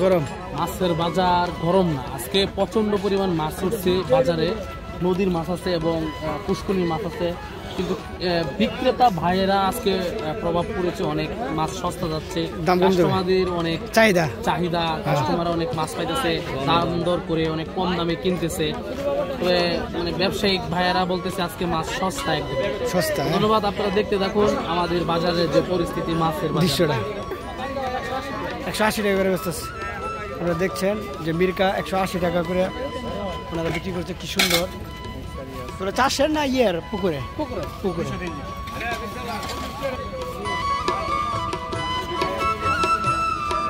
গরম মাছের বাজার গরম না, আজকে প্রচন্ড পরিমাণ মাছ উঠছে বাজারে। নদীর মাছ আছে এবং পুষ্করিণীর মাছ আছে, কিন্তু বিক্রেতা ভাইয়েরা আজকে প্রভাব পড়েছে, অনেক মাছ সস্তা যাচ্ছে, কাস্টমারদের অনেক চাহিদা, কাস্টমার অনেক মাছ পাইতেছে, দাম দর করে অনেক কম দামে কিনতেছে। তবে মানে ব্যবসায়িক ভাইয়েরা বলতেছে আজকে মাছ সস্তা, একদম সস্তা। ধন্যবাদ। আপনারা দেখতে থাকুন আমাদের বাজারের যে পরিস্থিতি, মাছের দৃশ্যটা। 180 টাকা করে বেচতেছে, আপনারা দেখছেন যে মির্কা 180 টাকা করে ওনারা বিক্রি করছে। কি সুন্দর, চাষের না ইয়ের পুকুরে পুকুরে।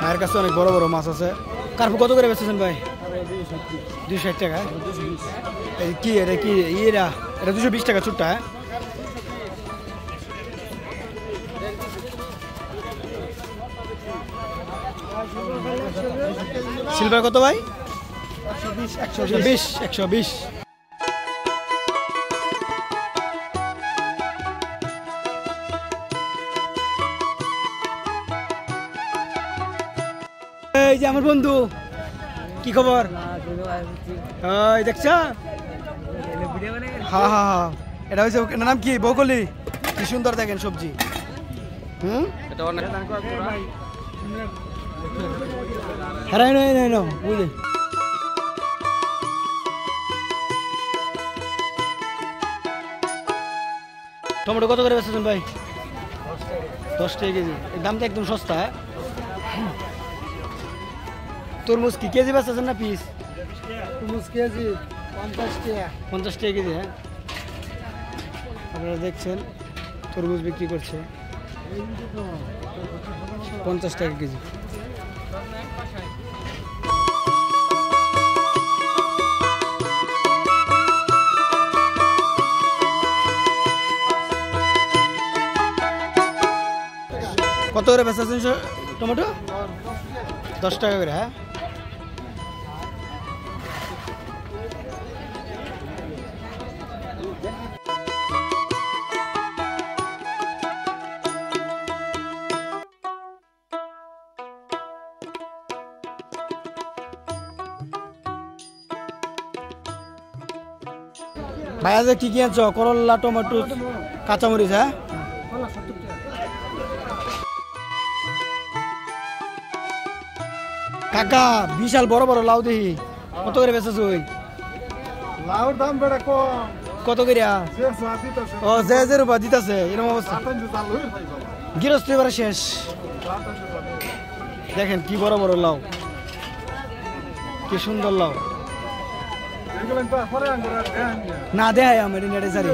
ভাইয়ের কাছে অনেক বড় বড় মাছ আছে। কার্পু কত করে বেচতেছেন ভাই? 260 টাকা। কি এটা কি ইয়েরা? এটা 220 টাকা ছোট্টা। সিলভার কত ভাই? 120। এই যে আমার বন্ধু, কি খবর? দেখছ? হ্যাঁ হ্যাঁ হ্যাঁ, এটা হচ্ছে নাম কি? বকলি। কি সুন্দর দেখেন সবজি। বুঝলি টমেটো কত করে বেচতেছেন ভাই? 10 টাকা কেজি। দামটা একদম সস্তা। তরমুজ কি কেজি বেচতেছেন না পিস? তরমুজ কেজি 50 টাকা কেজি। হ্যাঁ, আপনারা দেখছেন তরমুজ বিক্রি করছে 50 টাকা কেজি। কত করে বেচতেছেন টমেটো? 10 টাকা করে। হ্যাঁ, ভাই আজ কি কি আনছ? করলা, টমেটো, কাঁচামরিচ। হ্যাঁ, কাকা বিশাল বড় বড় লাউ দেখি, কত করে বেচছ? লাউর দাম বেড়া কম। কত করে? ও যে রূপা দিতেছে, এরকম অবস্থা। গৃহস্থ এবারে শেষ। দেখেন কি বড় বড় লাউ, কি সুন্দর লাউ। না দেয় আমার নেটে সারি।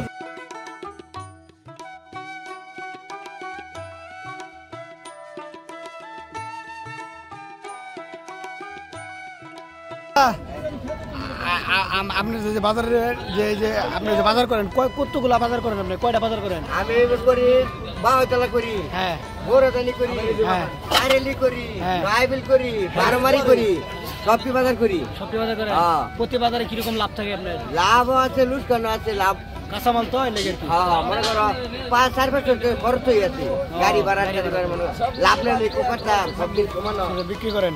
আপনি যে বাজারে যে আপনি যে বাজার করেন, কতগুলা বাজার করেন? আপনি কয়টা বাজার করেন? আমি করি বাউতলা করি, হ্যাঁ, বোরাদানি করি, হ্যাঁ, আরেলি করি, বাইবেল করি, বারোমারি করি, সবটি বাজার করি। সবটি বাজার করেন? প্রতি বাজারে কিরকম লাভ থাকে আপনার? লাভ আছে, লুটকানো আছে, লাভ কাঁচামাল তো লেগে। মনে করো 5-4 খরচ হয়ে আছে, গাড়ি ভাড়া মানে লাভ নেই, করতাম সবজি বিক্রি করেন।